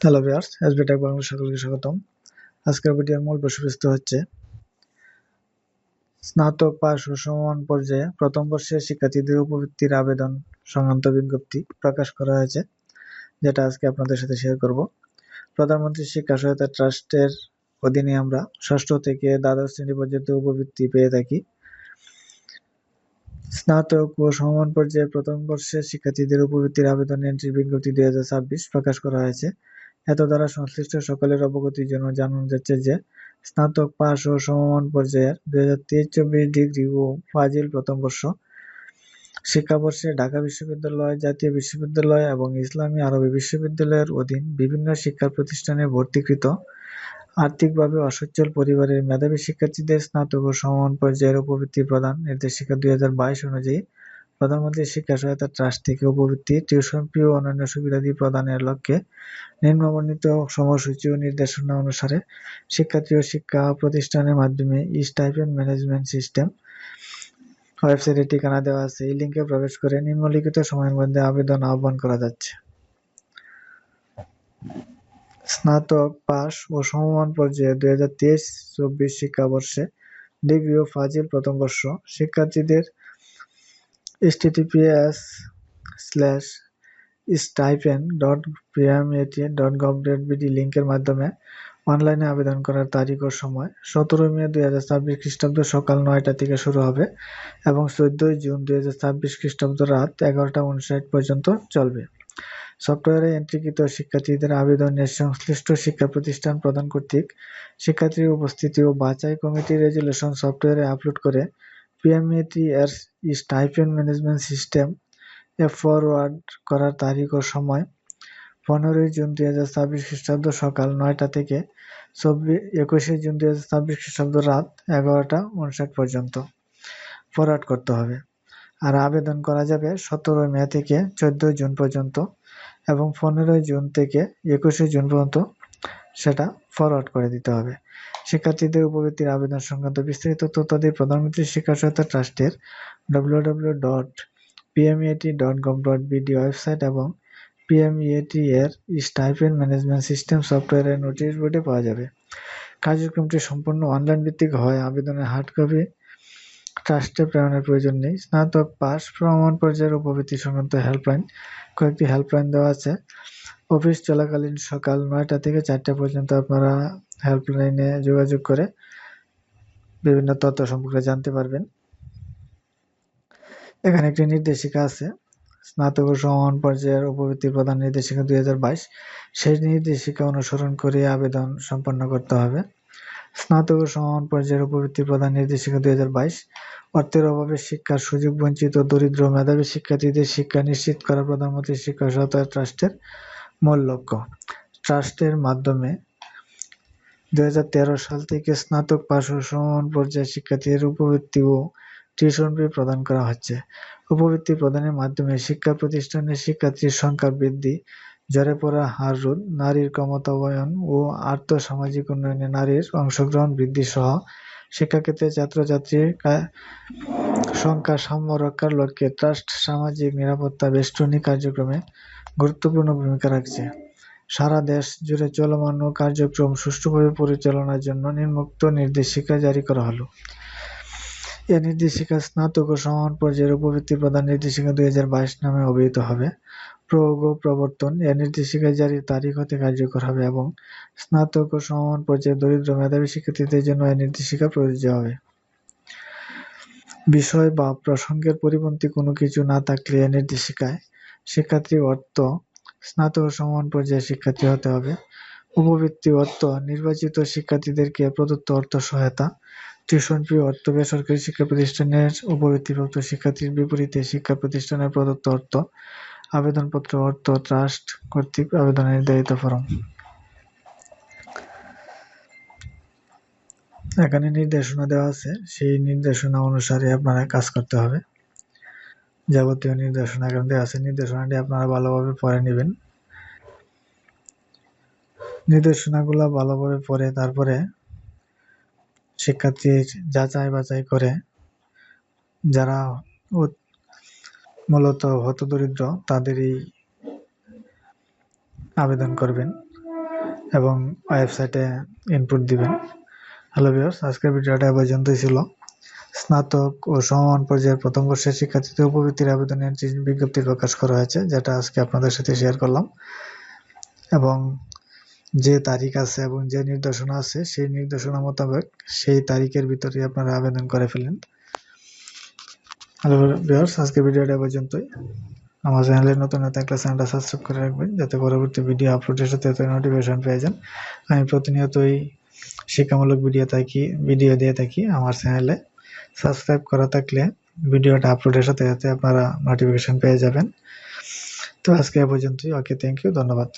Hello viewers, SB tech Bangla সকলকে স্বাগতম। আজকের ভিডিওর মূল বিষয়বস্তু হচ্ছে স্নাতক পাস ও সমমান পর্যায়ে প্রথম বর্ষের শিক্ষার্থীদের উপবৃত্তির আবেদন সংক্রান্ত বিজ্ঞপ্তি প্রকাশ করা হয়েছে, যেটা আজকে আপনাদের সাথে শেয়ার করব। প্রধানমন্ত্রী শিক্ষা সহায়তা ট্রাস্টের অধীনে আমরা ষষ্ঠ থেকে দ্বাদশ শ্রেণী পর্যন্ত উপবৃত্তি পেয়ে থাকি। স্নাতক ও সমমান পর্যায়ে প্রথম বর্ষের শিক্ষার্থীদের উপবৃত্তির আবেদন এন্ট্রি বিজ্ঞপ্তি 2026 প্রকাশ করা হয়েছে। এত দ্বারা সংশ্লিষ্ট সকলের অবগতির জন্য জানানো যাচ্ছে যে স্নাতক পাস ও সমমান পর্যায়ের 2023-24 ডিগ্রি ও ফাজিল প্রথম বর্ষ শিক্ষাবর্ষে ঢাকা বিশ্ববিদ্যালয়, জাতীয় বিশ্ববিদ্যালয় এবং ইসলামী আরবি বিশ্ববিদ্যালয়ের অধীন বিভিন্ন শিক্ষা প্রতিষ্ঠানে ভর্তিকৃত আর্থিকভাবে অসচ্ছল পরিবারের মেধাবী শিক্ষার্থীদের স্নাতক ও সমমান পর্যায়ের উপবৃত্তি প্রদান নির্দেশিকা 2022 অনুযায়ী প্রধানমন্ত্রী শিক্ষা সহায়তা ট্রাস্ট থেকে উপবৃত্তি, টিউশন ফি ও অন্যান্য সুবিধাদি প্রদানের লক্ষ্যে নিম্নবর্ণিত সময়সূচি ও নির্দেশনা অনুসারে শিক্ষার্থী ও শিক্ষা প্রতিষ্ঠানের মাধ্যমে ই-স্টাইপেন্ড ম্যানেজমেন্ট সিস্টেম ওয়েবসাইটের ঠিকানা দেওয়া আছে। এই লিঙ্কে প্রবেশ করে নিম্নলিখিত সময়ের মধ্যে আবেদন আহ্বান করা যাচ্ছে। স্নাতক পাস ও সমমান পর্যায়ে 2023-24 শিক্ষাবর্ষে ডিগ্রি ও ফাজিল প্রথম বর্ষ শিক্ষার্থীদের https://stipend.pmet.gov.bd লিঙ্কের মাধ্যমে অনলাইনে আবেদন করার তারিখ ও সময় 17 মে 2026 খ্রিস্টাব্দ সকাল 9টা থেকে শুরু হবে এবং 14 জুন 2026 খ্রিস্টাব্দ রাত 11টা 59 পর্যন্ত চলবে। সফটওয়্যারে এন্ট্রিকৃত শিক্ষার্থীদের আবেদনে সংশ্লিষ্ট শিক্ষা প্রতিষ্ঠান প্রদান কর্তৃক শিক্ষার্থীর উপস্থিতি ও বাছাই কমিটির রেজুলেশন সফটওয়্যারে আপলোড করে পিএমইটি এর স্টাইপেন্ড ম্যানেজমেন্ট সিস্টেম এ ফরওয়ার্ড করার তারিখ ও সময় 15 জুন 2026 খ্রিস্টাব্দ সকাল 9টা থেকে 21 জুন 2026 খ্রিস্টাব্দ রাত 11টা 59 পর্যন্ত ফরওয়ার্ড করতে হবে। আর আবেদন করা যাবে 17 মে থেকে 14 জুন পর্যন্ত এবং 15 জুন থেকে 21 জুন পর্যন্ত সেটা ফরওয়ার্ড করে দিতে হবে। শিক্ষার্থীদের উপবৃত্তির আবেদন সংক্রান্ত বিস্তারিত তথ্যাদি প্রধানমন্ত্রী শিক্ষা সহায়তা ট্রাস্টের www.pmet.gov.bd ওয়েবসাইট এবং পিএমইটি এর স্টাইপেন্ড ম্যানেজমেন্ট সিস্টেম সফটওয়্যারের নোটিশ বোর্ডে পাওয়া যাবে। কার্যক্রমটি সম্পূর্ণ অনলাইন ভিত্তিক হয় আবেদনের হার্ড কপি ট্রাস্টে প্রেরণের প্রয়োজন নেই। স্নাতক পাস প্রমাণ পর্যায়ের উপবৃত্তি সংক্রান্ত হেল্পলাইন, কয়েকটি হেল্পলাইন দেওয়া আছে। অফিস চলাকালীন সকাল 9টা থেকে 4টা পর্যন্ত আপনারা হেল্পলাইনে যোগাযোগ করে বিভিন্ন তথ্য সম্পর্কে জানতে পারবেন। এখানে একটি নির্দেশিকা আছে, স্নাতক ও সমমান পর্যায়ের উপবৃত্তি প্রদান নির্দেশিকা 2022। সেই নির্দেশিকা অনুসরণ করে আবেদন সম্পন্ন করতে হবে। স্নাতক ও সমমান পর্যায়ের উপবৃত্তি প্রদান নির্দেশিকা 2022 অর্থের অভাবে শিক্ষার সুযোগ বঞ্চিত দরিদ্র মেধাবী শিক্ষার্থীদের শিক্ষা নিশ্চিত করা প্রধানমন্ত্রী শিক্ষা সহায়তা ট্রাস্টের মূল লক্ষ্য। ট্রাস্টের মাধ্যমে 2013 সাল থেকে স্নাতক পাস ও সমমান পর্যায়ের শিক্ষার্থীদের উপবৃত্তি ও টিউশন ফি প্রদান করা হচ্ছে। উপবৃত্তি প্রদানের মাধ্যমে শিক্ষা প্রতিষ্ঠানে শিক্ষার্থীর সংখ্যা বৃদ্ধি, ঝরে পড়া হার রোধ, নারীর ক্ষমতায়ন ও আর্থ-সামাজিক উন্নয়নে নারীর অংশগ্রহণ বৃদ্ধি সহ শিক্ষাক্ষেত্রে ছাত্র-ছাত্রীর সংখ্যা সাম্য রক্ষার লক্ষ্যে ট্রাস্ট সামাজিক নিরাপত্তা বেষ্টনী কার্যক্রমে গুরুত্বপূর্ণ ভূমিকা রাখছে। সারা দেশ জুড়ে চলমান ও কার্যক্রম সুষ্ঠুভাবে পরিচালনার জন্য নিম্নোক্ত নির্দেশিকা জারি করা হলো। এ নির্দেশিকা স্নাতক ও সমমান পর্যায়ের উপবৃত্তি প্রদান নির্দেশিকা 2022 নামে অভিহিত হবে। প্রয়োগ ও প্রবর্তন এ নির্দেশিকা জারির তারিখ হতে কার্যকর হবে এবং স্নাতক ও সমমান পর্যায়ের দরিদ্র মেধাবী শিক্ষার্থীদের জন্য এ নির্দেশিকা প্রযোজ্য হবে। বিষয় বা প্রসঙ্গের পরিপন্থী কোনো কিছু না থাকলে এ নির্দেশিকায় শিক্ষার্থী অর্থ স্নাতক ও সমমান পর্যায়ের শিক্ষার্থী হতে হবে। উপবৃত্তি অর্থ নির্বাচিত শিক্ষার্থীদেরকে প্রদত্ত অর্থ সহায়তা, টিউশন ফি অর্থ বেসরকারি শিক্ষা প্রতিষ্ঠানের উপবৃত্তিপ্রাপ্ত শিক্ষার্থীর বিপরীতে শিক্ষা প্রতিষ্ঠানের প্রদত্ত অর্থ, আবেদনপত্র অর্থ ট্রাস্ট কর্তৃক আবেদনের নির্ধারিত ফরম। এখানে নির্দেশনা দেওয়া আছে, সেই নির্দেশনা অনুসারে আপনারা কাজ করতে হবে। যাবতীয় নির্দেশনা এখানে দেওয়া আছে, নির্দেশনাটি আপনারা ভালোভাবে পড়ে নেবেন। নির্দেশনাগুলো ভালোভাবে পড়ে তারপরে শিক্ষার্থীর যাচাই বাছাই করে যারা মূলত হতদরিদ্র তাদেরই আবেদন করবেন। এবং ওয়েবসাইটে ইনপুট দিবেন। হ্যালো ভিউয়ার্স, আজকের ভিডিওটা এ পর্যন্তই ছিল। স্নাতক ও সমমান পর্যায়ের প্রথম বর্ষের শিক্ষার্থীদের উপবৃত্তির আবেদনের যে বিজ্ঞপ্তি প্রকাশ করা হয়েছে, যেটা আজকে আপনাদের সাথে শেয়ার করলাম, এবং যে তারিখ আছে এবং যে নির্দেশনা আছে সেই নির্দেশনা মোতাবেক সেই তারিখের ভিতরে আপনারা আবেদন করে ফেলেন। হ্যালো ভিউয়ার্স, আজকের ভিডিওটা এ পর্যন্তই। আমার চ্যানেলে নতুন থাকলে চ্যানেলটা সাবস্ক্রাইব করে রাখবেন, যাতে পরবর্তী ভিডিও আপলোডের সাথে নোটিফিকেশন পেয়ে যান। আমি প্রতিনিয়তই শিক্ষামূলক ভিডিও দিয়ে থাকি আমার চ্যানেলে। সাবস্ক্রাইব করা থাকলে ভিডিওটা আপলোডের সাথে সাথে আপনারা নোটিফিকেশন পেয়ে যাবেন। তো আজকে এ পর্যন্তই। ওকে, থ্যাংক ইউ, ধন্যবাদ।